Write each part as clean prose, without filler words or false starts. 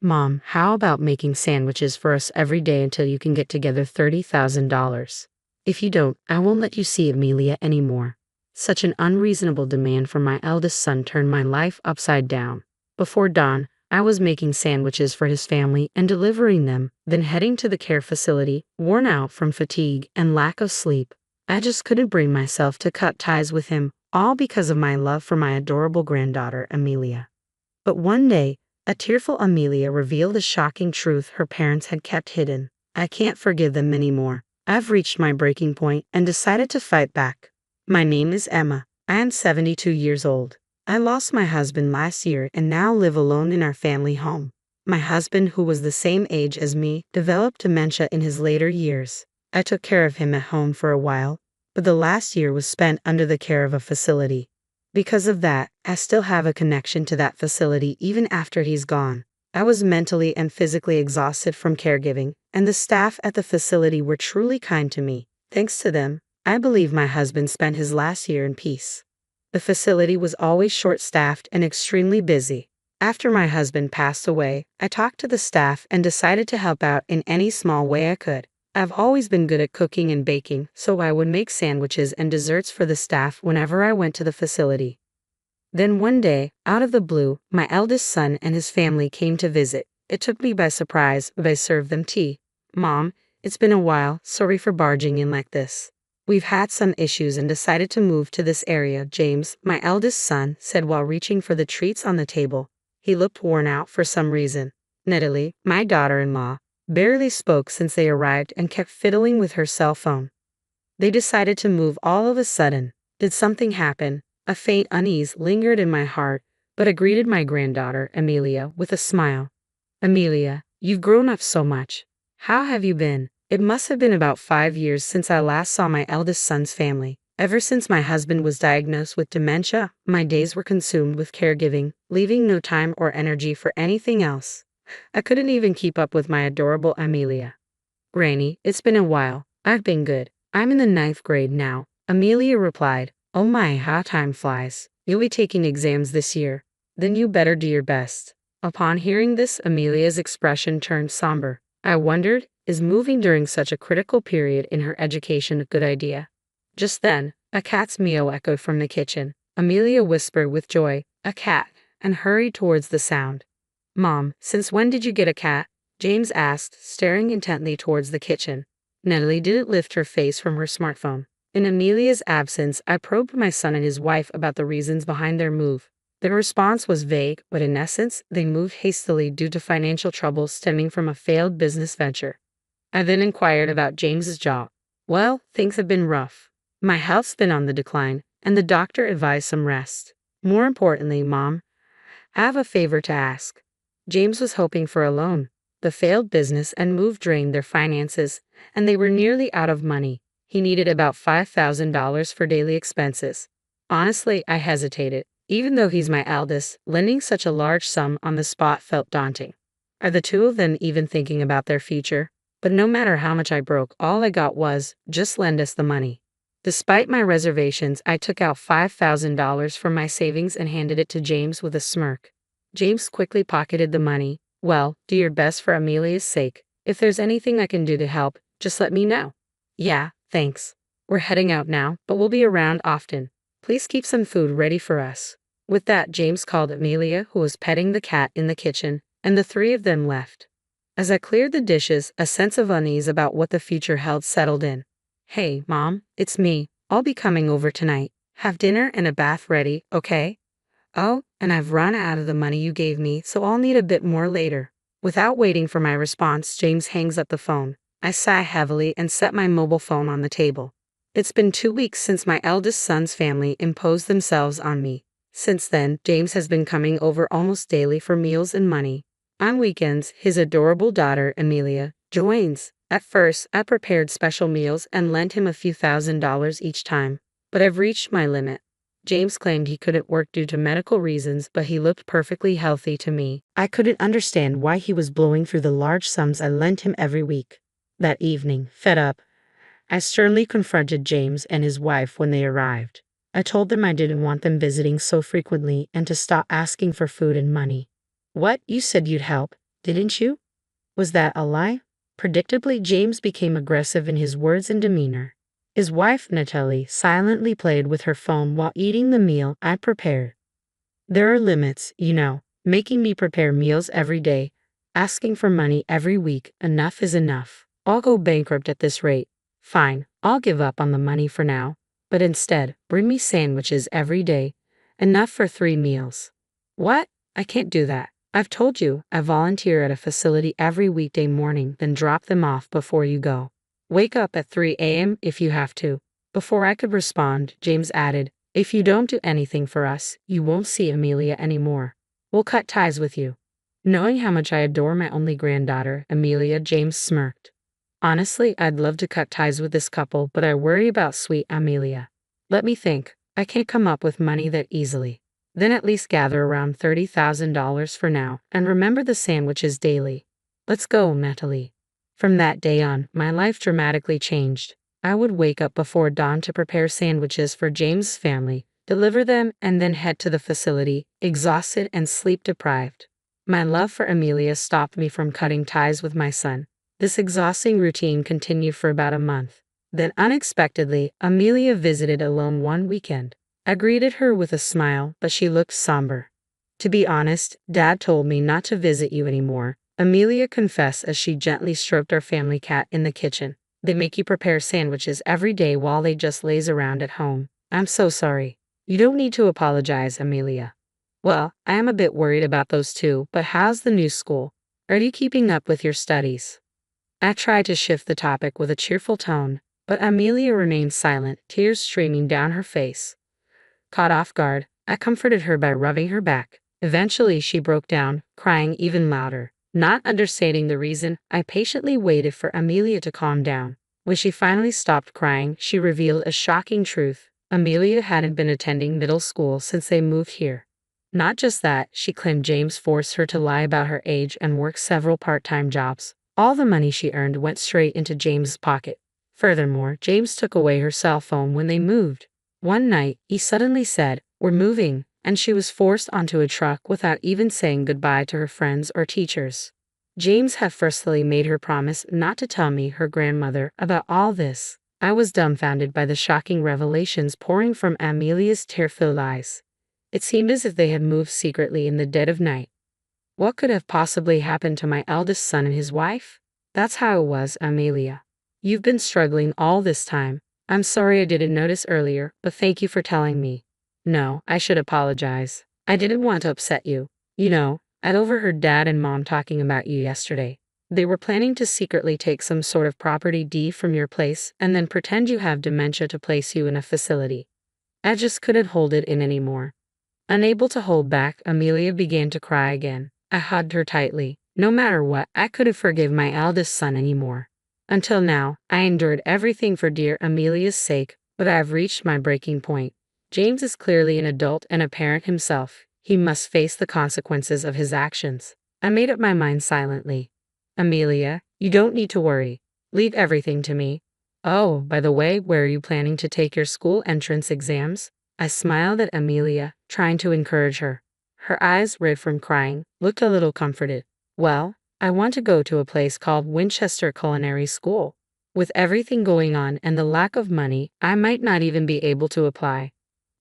Mom, how about making sandwiches for us every day until you can get together $30,000? If you don't, I won't let you see Amelia anymore. Such an unreasonable demand from my eldest son turned my life upside down. Before dawn, I was making sandwiches for his family and delivering them, then heading to the care facility, worn out from fatigue and lack of sleep. I just couldn't bring myself to cut ties with him, all because of my love for my adorable granddaughter, Amelia. But one day, a tearful Amelia revealed a shocking truth her parents had kept hidden. I can't forgive them anymore. I've reached my breaking point and decided to fight back. My name is Emma. I am 72 years old. I lost my husband last year and now live alone in our family home. My husband, who was the same age as me, developed dementia in his later years. I took care of him at home for a while, but the last year was spent under the care of a facility. Because of that, I still have a connection to that facility even after he's gone. I was mentally and physically exhausted from caregiving, and the staff at the facility were truly kind to me. Thanks to them, I believe my husband spent his last year in peace. The facility was always short-staffed and extremely busy. After my husband passed away, I talked to the staff and decided to help out in any small way I could. I've always been good at cooking and baking, so I would make sandwiches and desserts for the staff whenever I went to the facility. Then one day, out of the blue, my eldest son and his family came to visit. It took me by surprise, but I served them tea. Mom, it's been a while, sorry for barging in like this. We've had some issues and decided to move to this area, James, my eldest son, said while reaching for the treats on the table. He looked worn out for some reason. Natalie, my daughter-in-law, barely spoke since they arrived and kept fiddling with her cell phone. They decided to move all of a sudden. Did something happen? A faint unease lingered in my heart, but I greeted my granddaughter, Amelia, with a smile. Amelia, you've grown up so much. How have you been? It must have been about 5 years since I last saw my eldest son's family. Ever since my husband was diagnosed with dementia, my days were consumed with caregiving, leaving no time or energy for anything else. I couldn't even keep up with my adorable Amelia. Granny, it's been a while. I've been good. I'm in the 9th grade now, Amelia replied. Oh my, how time flies. You'll be taking exams this year. Then you better do your best. Upon hearing this, Amelia's expression turned somber. I wondered, is moving during such a critical period in her education a good idea? Just then, a cat's meow echoed from the kitchen. Amelia whispered with joy, "A cat," and hurried towards the sound. Mom, since when did you get a cat? James asked, staring intently towards the kitchen. Natalie didn't lift her face from her smartphone. In Amelia's absence, I probed my son and his wife about the reasons behind their move. Their response was vague, but in essence, they moved hastily due to financial troubles stemming from a failed business venture. I then inquired about James's job. Well, things have been rough. My health's been on the decline, and the doctor advised some rest. More importantly, Mom, I have a favor to ask. James was hoping for a loan. The failed business and move drained their finances, and they were nearly out of money. He needed about $5,000 for daily expenses. Honestly, I hesitated. Even though he's my eldest, lending such a large sum on the spot felt daunting. Are the two of them even thinking about their future? But no matter how much I broke, all I got was, just lend us the money. Despite my reservations, I took out $5,000 from my savings and handed it to James with a smirk. James quickly pocketed the money. Well, do your best for Amelia's sake. If there's anything I can do to help, just let me know. Yeah, thanks. We're heading out now, but we'll be around often. Please keep some food ready for us. With that, James called Amelia, who was petting the cat in the kitchen, and the three of them left. As I cleared the dishes, a sense of unease about what the future held settled in. Hey, Mom, it's me. I'll be coming over tonight. Have dinner and a bath ready, okay? Oh, and I've run out of the money you gave me, so I'll need a bit more later. Without waiting for my response, James hangs up the phone. I sigh heavily and set my mobile phone on the table. It's been 2 weeks since my eldest son's family imposed themselves on me. Since then, James has been coming over almost daily for meals and money. On weekends, his adorable daughter, Amelia, joins. At first, I prepared special meals and lent him a few $1,000s each time. But I've reached my limit. James claimed he couldn't work due to medical reasons, but he looked perfectly healthy to me. I couldn't understand why he was blowing through the large sums I lent him every week. That evening, fed up, I sternly confronted James and his wife when they arrived. I told them I didn't want them visiting so frequently and to stop asking for food and money. What? You said you'd help. Didn't you? Was that a lie? Predictably, James became aggressive in his words and demeanor. His wife, Natalie, silently played with her phone while eating the meal I prepared. There are limits, you know, making me prepare meals every day, asking for money every week. Enough is enough. I'll go bankrupt at this rate. Fine, I'll give up on the money for now, but instead, bring me sandwiches every day. Enough for 3 meals. What? I can't do that. I've told you, I volunteer at a facility every weekday morning, then drop them off before you go. Wake up at 3 a.m. if you have to. Before I could respond, James added, if you don't do anything for us, you won't see Amelia anymore. We'll cut ties with you. Knowing how much I adore my only granddaughter, Amelia, James smirked. Honestly, I'd love to cut ties with this couple, but I worry about sweet Amelia. Let me think. I can't come up with money that easily. Then at least gather around $30,000 for now, and remember the sandwiches daily. Let's go, Natalie. From that day on, my life dramatically changed. I would wake up before dawn to prepare sandwiches for James' family, deliver them, and then head to the facility, exhausted and sleep-deprived. My love for Amelia stopped me from cutting ties with my son. This exhausting routine continued for about a month. Then unexpectedly, Amelia visited alone one weekend. I greeted her with a smile, but she looked somber. To be honest, Dad told me not to visit you anymore, Amelia confessed as she gently stroked our family cat in the kitchen. They make you prepare sandwiches every day while they just laze around at home. I'm so sorry. You don't need to apologize, Amelia. Well, I am a bit worried about those two, but how's the new school? Are you keeping up with your studies? I tried to shift the topic with a cheerful tone, but Amelia remained silent, tears streaming down her face. Caught off guard, I comforted her by rubbing her back. Eventually, she broke down, crying even louder. Not understanding the reason, I patiently waited for Amelia to calm down. When she finally stopped crying, she revealed a shocking truth. Amelia hadn't been attending middle school since they moved here. Not just that, she claimed James forced her to lie about her age and work several part-time jobs. All the money she earned went straight into James's pocket. Furthermore, James took away her cell phone when they moved. One night, he suddenly said, "We're moving," and she was forced onto a truck without even saying goodbye to her friends or teachers. James had firstly made her promise not to tell me, her grandmother, about all this. I was dumbfounded by the shocking revelations pouring from Amelia's tear-filled eyes. It seemed as if they had moved secretly in the dead of night. What could have possibly happened to my eldest son and his wife? That's how it was, Amelia. You've been struggling all this time. I'm sorry I didn't notice earlier, but thank you for telling me. No, I should apologize. I didn't want to upset you. You know, I'd overheard Dad and Mom talking about you yesterday. They were planning to secretly take some sort of property deed from your place and then pretend you have dementia to place you in a facility. I just couldn't hold it in anymore. Unable to hold back, Amelia began to cry again. I hugged her tightly. No matter what, I couldn't forgive my eldest son anymore. Until now, I endured everything for dear Amelia's sake, but I have reached my breaking point. James is clearly an adult and a parent himself. He must face the consequences of his actions. I made up my mind silently. Amelia, you don't need to worry. Leave everything to me. Oh, by the way, where are you planning to take your school entrance exams? I smiled at Amelia, trying to encourage her. Her eyes, red from crying, looked a little comforted. Well, I want to go to a place called Winchester Culinary School. With everything going on and the lack of money, I might not even be able to apply.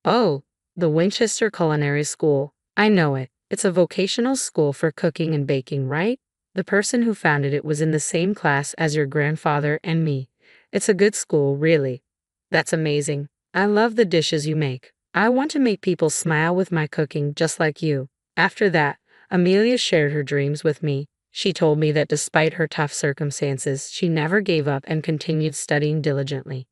Oh, the Winchester Culinary School. I know it. It's a vocational school for cooking and baking, right? The person who founded it was in the same class as your grandfather and me. It's a good school, really. That's amazing. I love the dishes you make. I want to make people smile with my cooking just like you. After that, Amelia shared her dreams with me. She told me that despite her tough circumstances, she never gave up and continued studying diligently.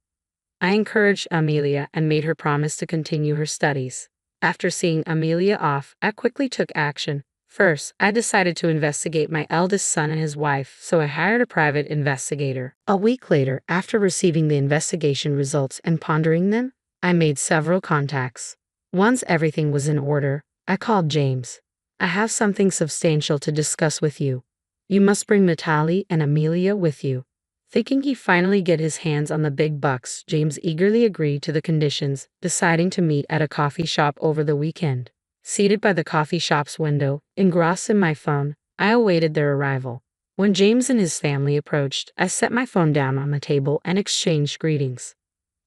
I encouraged Amelia and made her promise to continue her studies. After seeing Amelia off, I quickly took action. First, I decided to investigate my eldest son and his wife, so I hired a private investigator. A week later, after receiving the investigation results and pondering them, I made several contacts. Once everything was in order, I called James. I have something substantial to discuss with you. You must bring Natalie and Amelia with you. Thinking he'd finally get his hands on the big bucks, James eagerly agreed to the conditions, deciding to meet at a coffee shop over the weekend. Seated by the coffee shop's window, engrossed in my phone, I awaited their arrival. When James and his family approached, I set my phone down on the table and exchanged greetings.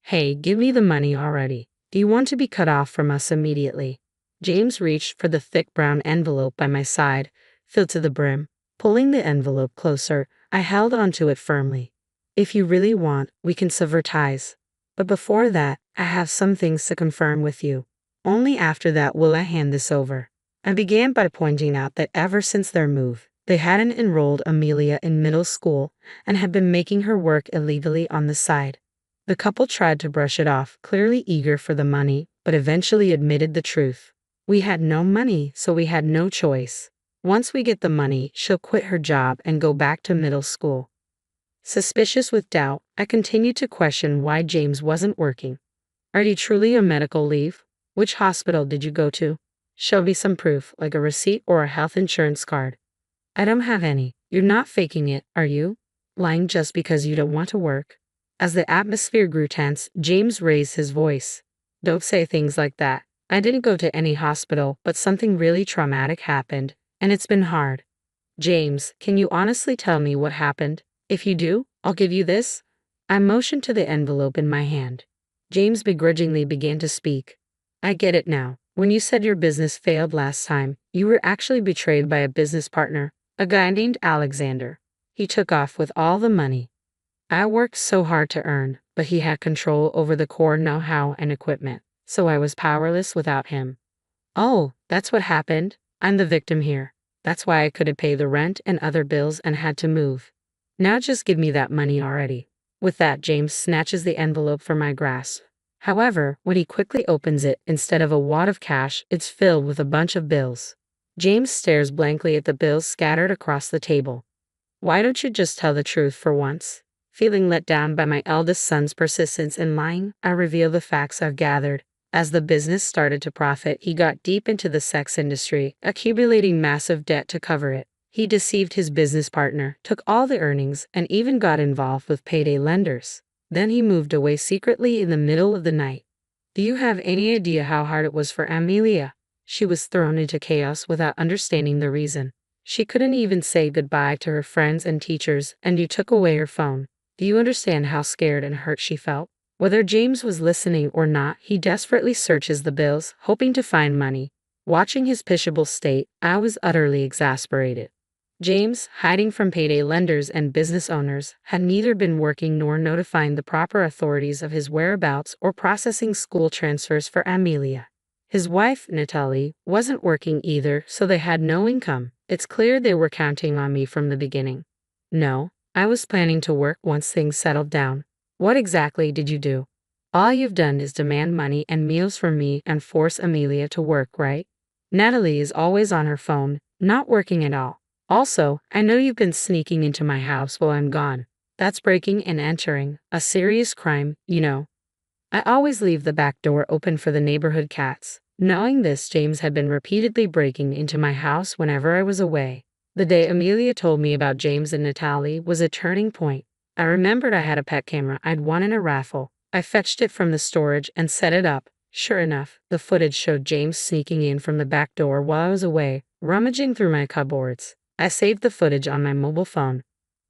Hey, give me the money already. Do you want to be cut off from us immediately? James reached for the thick brown envelope by my side, filled to the brim. Pulling the envelope closer, I held onto it firmly. If you really want, we can sever ties. But before that, I have some things to confirm with you. Only after that will I hand this over. I began by pointing out that ever since their move, they hadn't enrolled Amelia in middle school and had been making her work illegally on the side. The couple tried to brush it off, clearly eager for the money, but eventually admitted the truth. We had no money, so we had no choice. Once we get the money, she'll quit her job and go back to middle school. Suspicious with doubt, I continued to question why James wasn't working. Are you truly on medical leave? Which hospital did you go to? Show me some proof, like a receipt or a health insurance card. I don't have any. You're not faking it, are you? Lying just because you don't want to work? As the atmosphere grew tense, James raised his voice. Don't say things like that. I didn't go to any hospital, but something really traumatic happened, and it's been hard. James, can you honestly tell me what happened? If you do, I'll give you this. I motioned to the envelope in my hand. James begrudgingly began to speak. I get it now. When you said your business failed last time, you were actually betrayed by a business partner, a guy named Alexander. He took off with all the money. I worked so hard to earn, but he had control over the core know-how and equipment, so I was powerless without him. Oh, that's what happened? I'm the victim here. That's why I couldn't pay the rent and other bills and had to move. Now just give me that money already. With that, James snatches the envelope from my grasp. However, when he quickly opens it, instead of a wad of cash, it's filled with a bunch of bills. James stares blankly at the bills scattered across the table. Why don't you just tell the truth for once? Feeling let down by my eldest son's persistence in lying, I reveal the facts I've gathered. As the business started to profit, he got deep into the sex industry, accumulating massive debt to cover it. He deceived his business partner, took all the earnings, and even got involved with payday lenders. Then he moved away secretly in the middle of the night. Do you have any idea how hard it was for Amelia? She was thrown into chaos without understanding the reason. She couldn't even say goodbye to her friends and teachers, and you took away her phone. Do you understand how scared and hurt she felt? Whether James was listening or not, he desperately searches the bills, hoping to find money. Watching his pitiable state, I was utterly exasperated. James, hiding from payday lenders and business owners, had neither been working nor notifying the proper authorities of his whereabouts or processing school transfers for Amelia. His wife, Natalie, wasn't working either, so they had no income. It's clear they were counting on me from the beginning. No, I was planning to work once things settled down. What exactly did you do? All you've done is demand money and meals from me and force Amelia to work, right? Natalie is always on her phone, not working at all. Also, I know you've been sneaking into my house while I'm gone. That's breaking and entering, a serious crime, you know. I always leave the back door open for the neighborhood cats. Knowing this, James had been repeatedly breaking into my house whenever I was away. The day Amelia told me about James and Natalie was a turning point. I remembered I had a pet camera I'd won in a raffle. I fetched it from the storage and set it up. Sure enough, the footage showed James sneaking in from the back door while I was away, rummaging through my cupboards. I saved the footage on my mobile phone.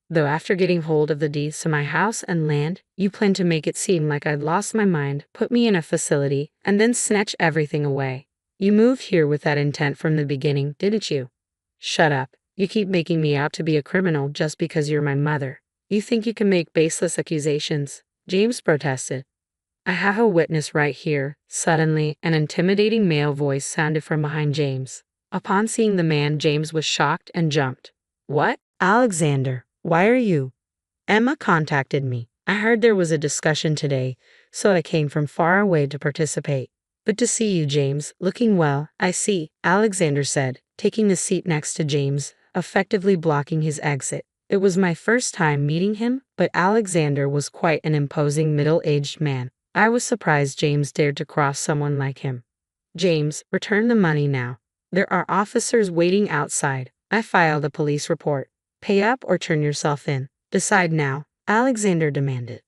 Though after getting hold of the deeds to my house and land, you planned to make it seem like I'd lost my mind, put me in a facility, and then snatch everything away. You moved here with that intent from the beginning, didn't you? Shut up. You keep making me out to be a criminal just because you're my mother. You think you can make baseless accusations? James protested. I have a witness right here. Suddenly, an intimidating male voice sounded from behind James. Upon seeing the man, James was shocked and jumped. What? Alexander, why are you? Emma contacted me. I heard there was a discussion today, so I came from far away to participate. Good to see you, James. Looking well, I see, Alexander said, taking the seat next to James, effectively blocking his exit. It was my first time meeting him, but Alexander was quite an imposing middle-aged man. I was surprised James dared to cross someone like him. James, return the money now. There are officers waiting outside. I filed a police report. Pay up or turn yourself in. Decide now, Alexander demanded.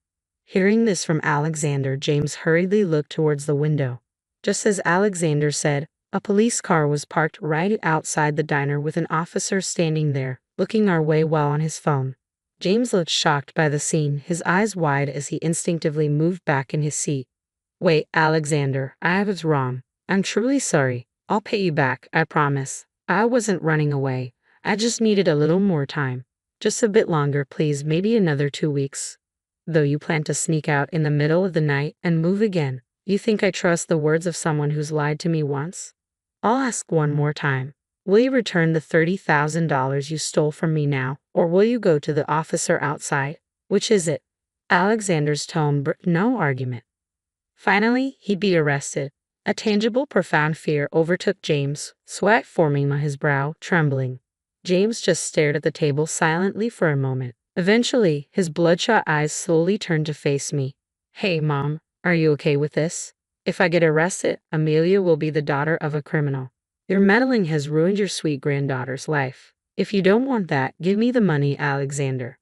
Hearing this from Alexander, James hurriedly looked towards the window. Just as Alexander said, A police car was parked right outside the diner with an officer standing there, looking our way while on his phone. James looked shocked by the scene, his eyes wide as he instinctively moved back in his seat. Wait, Alexander, I was wrong. I'm truly sorry. I'll pay you back, I promise. I wasn't running away. I just needed a little more time. Just a bit longer, please, maybe another 2 weeks. Though you plan to sneak out in the middle of the night and move again, you think I trust the words of someone who's lied to me once? I'll ask one more time. Will you return the $30,000 you stole from me now, or will you go to the officer outside? Which is it? Alexander's tone broke no argument. Finally, he'd be arrested. A tangible, profound fear overtook James, sweat forming on his brow, trembling. James just stared at the table silently for a moment. Eventually, his bloodshot eyes slowly turned to face me. Hey, Mom, are you okay with this? If I get arrested, Amelia will be the daughter of a criminal. Your meddling has ruined your sweet granddaughter's life. If you don't want that, give me the money, Alexander.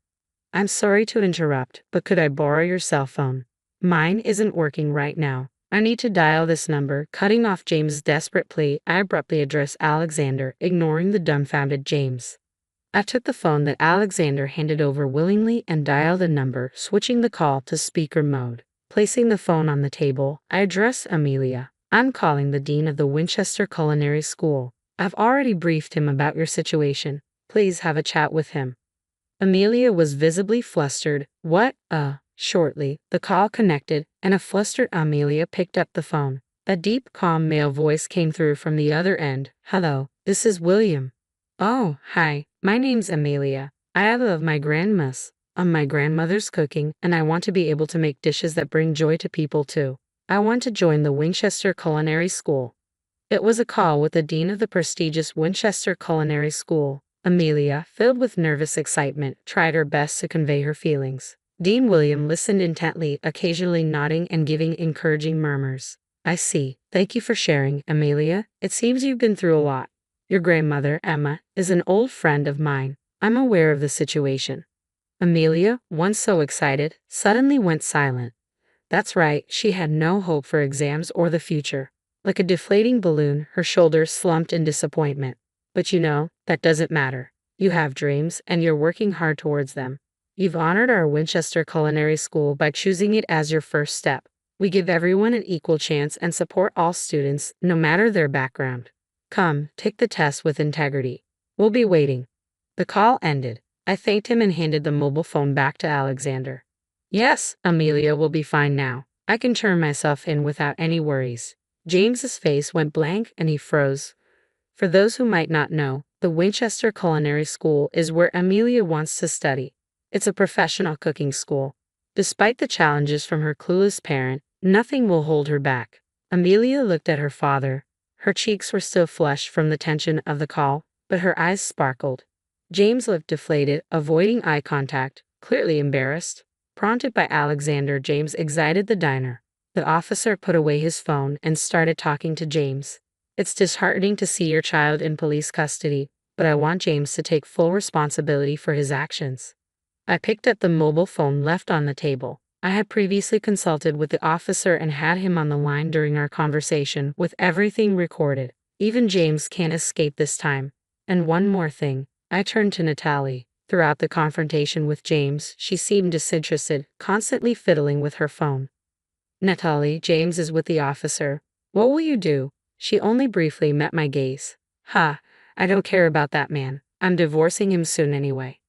I'm sorry to interrupt, but could I borrow your cell phone? Mine isn't working right now. I need to dial this number. Cutting off James' desperate plea, I abruptly addressed Alexander, ignoring the dumbfounded James. I took the phone that Alexander handed over willingly and dialed the number, switching the call to speaker mode. Placing the phone on the table, I addressed Amelia. I'm calling the dean of the Winchester Culinary School. I've already briefed him about your situation. Please have a chat with him. Amelia was visibly flustered. What? Shortly, the call connected, and a flustered Amelia picked up the phone. A deep, calm male voice came through from the other end. Hello, this is William. Oh, hi, my name's Amelia. I love my grandmother's cooking, and I want to be able to make dishes that bring joy to people too. I want to join the Winchester Culinary School. It was a call with the dean of the prestigious Winchester Culinary School. Amelia, filled with nervous excitement, tried her best to convey her feelings. Dean William listened intently, occasionally nodding and giving encouraging murmurs. I see. Thank you for sharing, Amelia. It seems you've been through a lot. Your grandmother, Emma, is an old friend of mine. I'm aware of the situation. Amelia, once so excited, suddenly went silent. That's right, she had no hope for exams or the future. Like a deflating balloon, her shoulders slumped in disappointment. But you know, that doesn't matter. You have dreams, and you're working hard towards them. You've honored our Winchester Culinary School by choosing it as your first step. We give everyone an equal chance and support all students, no matter their background. Come, take the test with integrity. We'll be waiting. The call ended. I thanked him and handed the mobile phone back to Alexander. Yes, Amelia will be fine now. I can turn myself in without any worries. James's face went blank and he froze. For those who might not know, the Winchester Culinary School is where Amelia wants to study. It's a professional cooking school. Despite the challenges from her clueless parent, nothing will hold her back. Amelia looked at her father. Her cheeks were still flushed from the tension of the call, but her eyes sparkled. James looked deflated, avoiding eye contact, clearly embarrassed. Prompted by Alexander, James exited the diner. The officer put away his phone and started talking to James. It's disheartening to see your child in police custody, but I want James to take full responsibility for his actions. I picked up the mobile phone left on the table. I had previously consulted with the officer and had him on the line during our conversation, with everything recorded. Even James can't escape this time. And one more thing. I turned to Natalie. Throughout the confrontation with James, she seemed disinterested, constantly fiddling with her phone. Natalie, James is with the officer. What will you do? She only briefly met my gaze. I don't care about that man. I'm divorcing him soon anyway.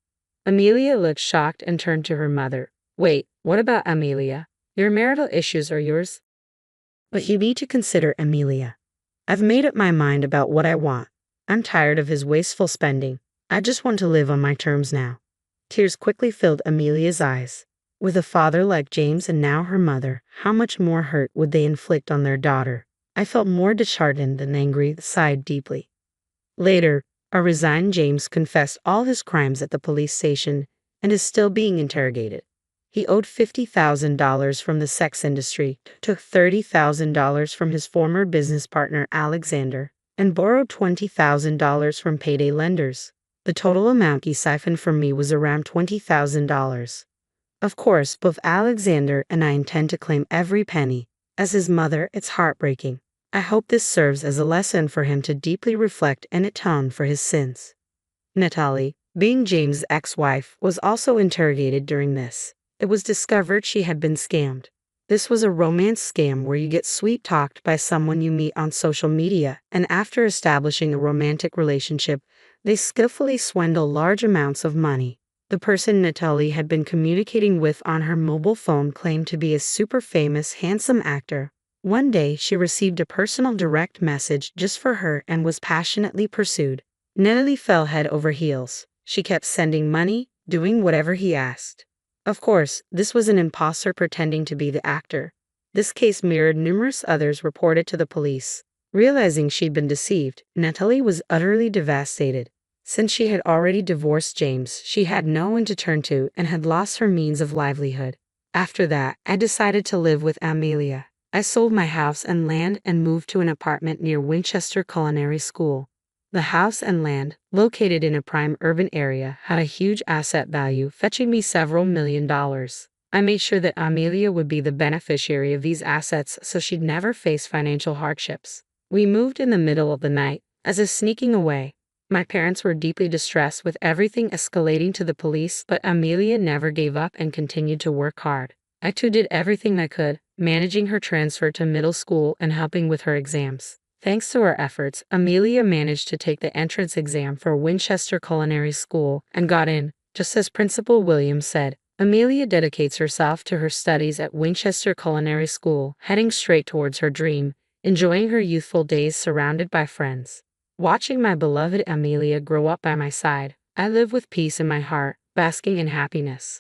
Amelia looked shocked and turned to her mother. Wait, what about Amelia? Your marital issues are yours. But you need to consider Amelia. I've made up my mind about what I want. I'm tired of his wasteful spending. I just want to live on my terms now. Tears quickly filled Amelia's eyes. With a father like James and now her mother, how much more hurt would they inflict on their daughter? I felt more disheartened than angry, sighed deeply. Later, a resigned James confessed all his crimes at the police station and is still being interrogated. He owed $50,000 from the sex industry, took $30,000 from his former business partner Alexander, and borrowed $20,000 from payday lenders. The total amount he siphoned from me was around $20,000. Of course, both Alexander and I intend to claim every penny. As his mother, it's heartbreaking. I hope this serves as a lesson for him to deeply reflect and atone for his sins. Natalie, being James' ex-wife, was also interrogated during this. It was discovered she had been scammed. This was a romance scam where you get sweet-talked by someone you meet on social media, and after establishing a romantic relationship, they skillfully swindle large amounts of money. The person Natalie had been communicating with on her mobile phone claimed to be a super famous, handsome actor. One day, she received a personal direct message just for her and was passionately pursued. Natalie fell head over heels. She kept sending money, doing whatever he asked. Of course, this was an imposter pretending to be the actor. This case mirrored numerous others reported to the police. Realizing she'd been deceived, Natalie was utterly devastated. Since she had already divorced James, she had no one to turn to and had lost her means of livelihood. After that, I decided to live with Amelia. I sold my house and land and moved to an apartment near Winchester Culinary School. The house and land, located in a prime urban area, had a huge asset value, fetching me several $1,000,000. I made sure that Amelia would be the beneficiary of these assets so she'd never face financial hardships. We moved in the middle of the night, as if sneaking away. My parents were deeply distressed with everything escalating to the police, but Amelia never gave up and continued to work hard. I too did everything I could, managing her transfer to middle school and helping with her exams. Thanks to our efforts, Amelia managed to take the entrance exam for Winchester Culinary School and got in. Just as Principal Williams said, Amelia dedicates herself to her studies at Winchester Culinary School, heading straight towards her dream, enjoying her youthful days surrounded by friends. Watching my beloved Amelia grow up by my side, I live with peace in my heart, basking in happiness.